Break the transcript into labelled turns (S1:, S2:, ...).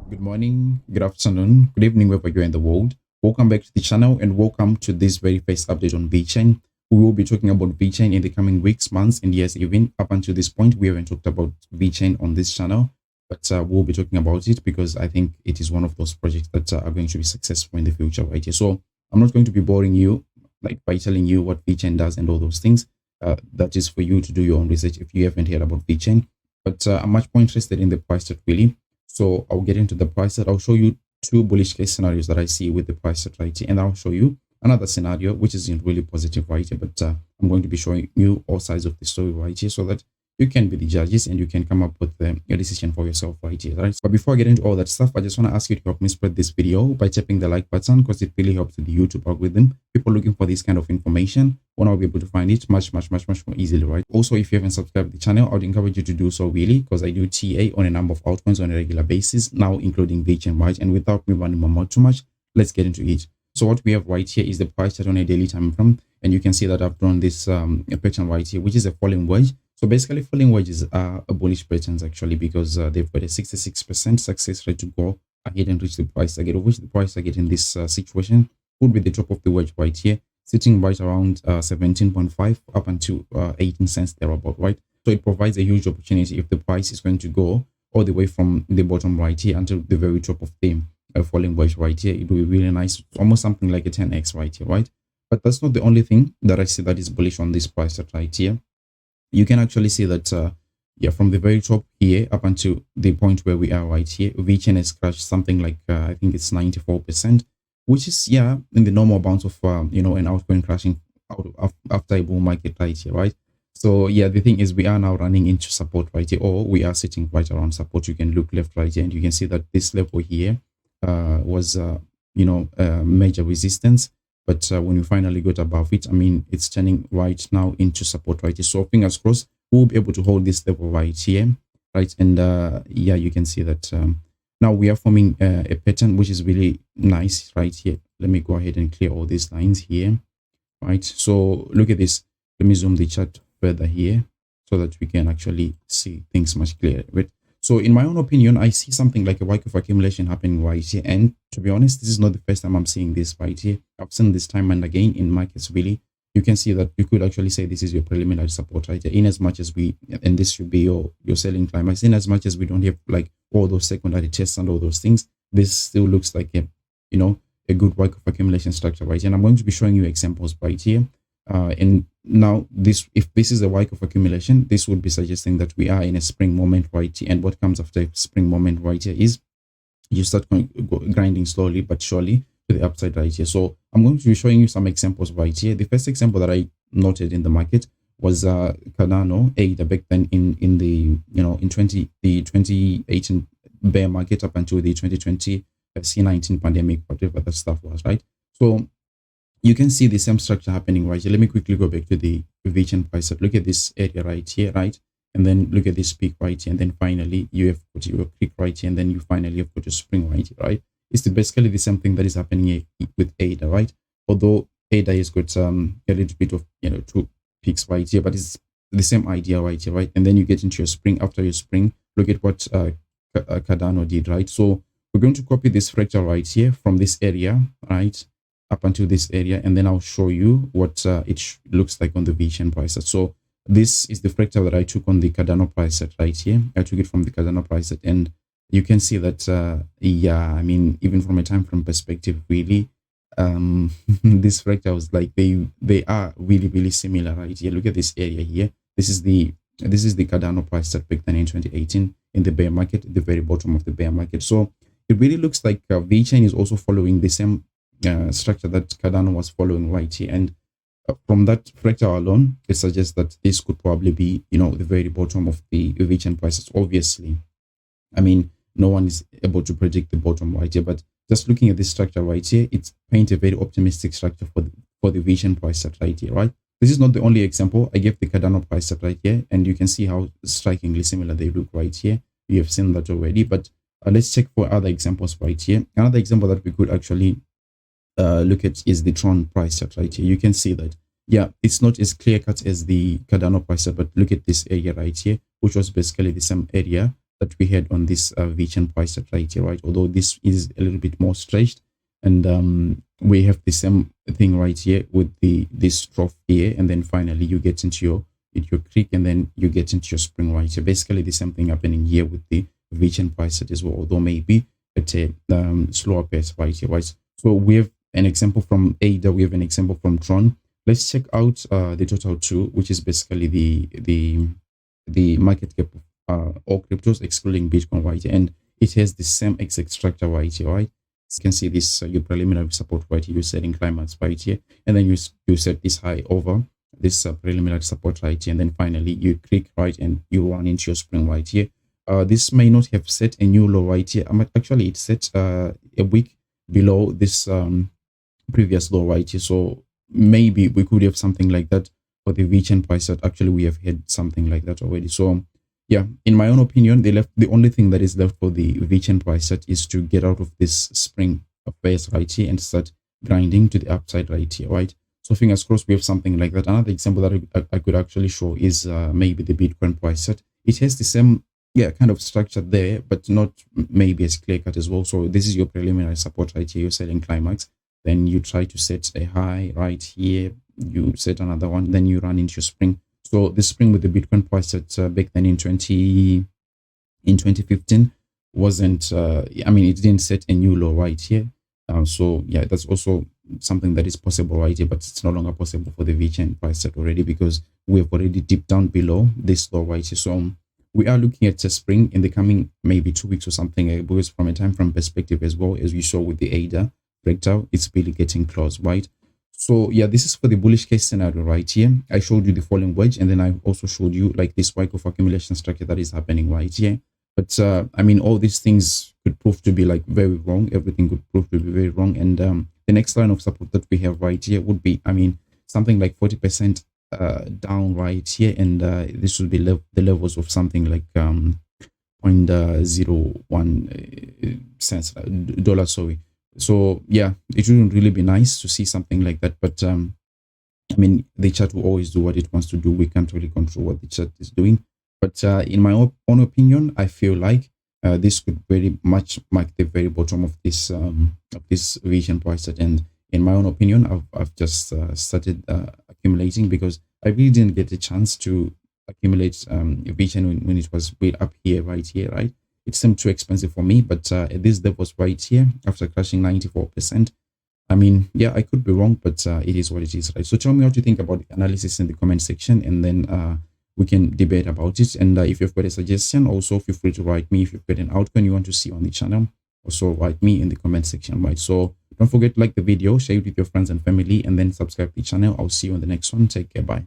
S1: Good morning, good afternoon, good evening, wherever you're in the world. Welcome back to the channel and welcome to this very first update on Vechain. We will be talking about Vechain in the coming weeks, months, and years. Even up until this point, we haven't talked about Vechain on this channel, but we'll be talking about it because I think it is one of those projects that are going to be successful in the future, right here. So I'm not going to be boring you like by telling you what Vechain does and all those things. That is for you to do your own research if you haven't heard about Vechain. But I'm much more interested in the price chart really. So I'll get into the price chart. I'll show you two bullish case scenarios that I see with the price chart right here, and I'll show you another scenario which isn't really positive right here, but I'm going to be showing you all sides of the story right here so that you can be the judges and you can come up with a decision for yourself right here, right? But before I get into all that stuff, I just want to ask you to help me spread this video by tapping the like button because it really helps with the YouTube algorithm. People looking for this kind of information will now be able to find it much more easily, right? Also, if you haven't subscribed to the channel, I would encourage you to do so really because I do TA on a number of altcoins on a regular basis, now including Vechain, right? And without me running my mouth too much, let's get into it. So what we have right here is the price chart on a daily time frame, and you can see that I've drawn this pattern right here, which is a falling wedge. So basically, falling wedges are a bullish patterns actually because they've got a 66% success rate to go ahead and reach the price target, of which the price target in this situation would be the top of the wedge right here, sitting right around 17.5 up until 18 cents thereabout, right? So it provides a huge opportunity if the price is going to go all the way from the bottom right here until the very top of the falling wedge right here. It will be really nice, almost something like a 10x right here, right? But that's not the only thing that I see that is bullish on this price chart right here. You can actually see that yeah, from the very top here up until the point where we are right here, Vechain has crashed something like I think it's 94%, which is yeah in the normal bounce of you know, an altcoin crashing out of, after a bull market right here, right? So yeah, the thing is we are now running into support right here, or we are sitting right around support. You can look left right here and you can see that this level here was you know, major resistance. But when we finally got above it, I mean, it's turning right now into support right here. So fingers crossed, we'll be able to hold this level right here, right? And yeah, you can see that now we are forming a pattern, which is really nice right here. Let me go ahead and clear all these lines here, right? So look at this. Let me zoom the chart further here so that we can actually see things much clearer, right? So in my own opinion, I see something like a wake of accumulation happening right here. And to be honest, this is not the first time I'm seeing this right here. I've seen this time and again in markets really. You can see that you could actually say this is your preliminary support right here. In as much as we, and this should be your selling climax, in as much as we don't have like all those secondary tests and all those things, this still looks like a, you know, a good wake of accumulation structure right here. And I'm going to be showing you examples right here. And now this, if this is a wake of accumulation, this would be suggesting that we are in a spring moment right here. And what comes after a spring moment right here is you start grinding slowly but surely to the upside right here. So I'm going to be showing you some examples right here. The first example that I noted in the market was Cardano ADA back then in the, you know, in the 2018 bear market up until the 2020 C19 pandemic, whatever that stuff was, right? So you can see the same structure happening right here. Let me quickly go back to the Vechain price. Look at this area right here, right? And then look at this peak right here. And then finally, you have put your click right here. And then you finally have put your spring right here, right? It's basically the same thing that is happening here with ADA, right? Although ADA has got a little bit of, you know, two peaks right here, but it's the same idea right here, right? And then you get into your spring. After your spring, look at what Cardano did, right? So we're going to copy this fractal right here from this area, right, up until this area, and then I'll show you what it looks like on the Vechain price set. So this is the fractal that I took on the Cardano price set right here. I took it from the Cardano price set, and you can see that yeah, I mean, even from a time frame perspective, really, these fractals, like they are really similar right here. Look at this area here. This is the Cardano price set back then in 2018 in the bear market, the very bottom of the bear market. So it really looks like Vechain is also following the same structure that Cardano was following right here. And from that fractal alone, it suggests that this could probably be, you know, the very bottom of the Vechain prices. Obviously, I mean, no one is able to predict the bottom right here, but just looking at this structure right here, it's paint a very optimistic structure for the Vechain price set right here, right? This is not the only example. I gave the Cardano price set right here, and you can see how strikingly similar they look right here. You have seen that already, but let's check for other examples right here. Another example that we could actually look at is the Tron price chart right here. You can see that, yeah, it's not as clear cut as the Cardano price chart, but look at this area right here, which was basically the same area that we had on this Vechain price chart right here, right? Although this is a little bit more stretched, and we have the same thing right here with this trough here, and then finally you get into your creek, and then you get into your spring right here. Basically the same thing happening here with the Vechain price chart as well, although maybe at a slower pace right here, right? So we have an example from ADA, we have an example from Tron. Let's check out the total 2, which is basically the market cap of all cryptos excluding Bitcoin right here, and it has the same exact structure right here, right? As you can see this your preliminary support right here, you're setting climax right here, and then you set this high over this preliminary support right here, and then finally you click right and you run into your spring right here. This may not have set a new low right here. Actually it set a week below this previous low right here, so maybe we could have something like that for the Vechain price chart. Actually we have had something like that already. So yeah, in my own opinion, the only thing that is left for the Vechain price chart is to get out of this spring phase right here and start grinding to the upside right here, right? So fingers crossed we have something like that. Another example that I could actually show is maybe the Bitcoin price chart. It has the same kind of structure there, but not maybe as clear cut as well. So this is your preliminary support right here, you're setting climax, then you try to set a high right here, you set another one, then you run into your spring. So the spring with the Bitcoin price chart back then in 2015 wasn't I mean, it didn't set a new low right here. So yeah, that's also something that is possible right here, but it's no longer possible for the Vechain price chart already, because we have already dipped down below this low right here. So we are looking at a spring in the coming maybe 2 weeks or something, because from a time frame perspective as well, as we saw with the ADA breakdown, it's really getting close, right? So yeah, this is for the bullish case scenario right here. I showed you the falling wedge, and then I also showed you like this spike of accumulation structure that is happening right here. But I mean, all these things could prove to be like very wrong. Everything could prove to be very wrong. And the next line of support that we have right here would be, I mean, something like 40% down right here, and this will be the levels of something like 0.01 cents dollars, sorry. So yeah, it wouldn't really be nice to see something like that, but I mean, the chart will always do what it wants to do. We can't really control what the chart is doing, but in my own opinion, I feel like this could very much mark the very bottom of this Vechain price chart. And in my own opinion, I've just started accumulating, because I really didn't get a chance to accumulate Vechain when it was way up here, right here, right? It seemed too expensive for me, but at these levels right here, after crashing 94%, I mean, yeah, I could be wrong, but it is what it is, right? So tell me what you think about the analysis in the comment section, and then we can debate about it. And if you've got a suggestion, also feel free to write me. If you've got an outcome you want to see on the channel, also write me in the comment section, right? So don't forget to like the video, share it with your friends and family, and then subscribe to the channel. I'll see you on the next one. Take care. Bye.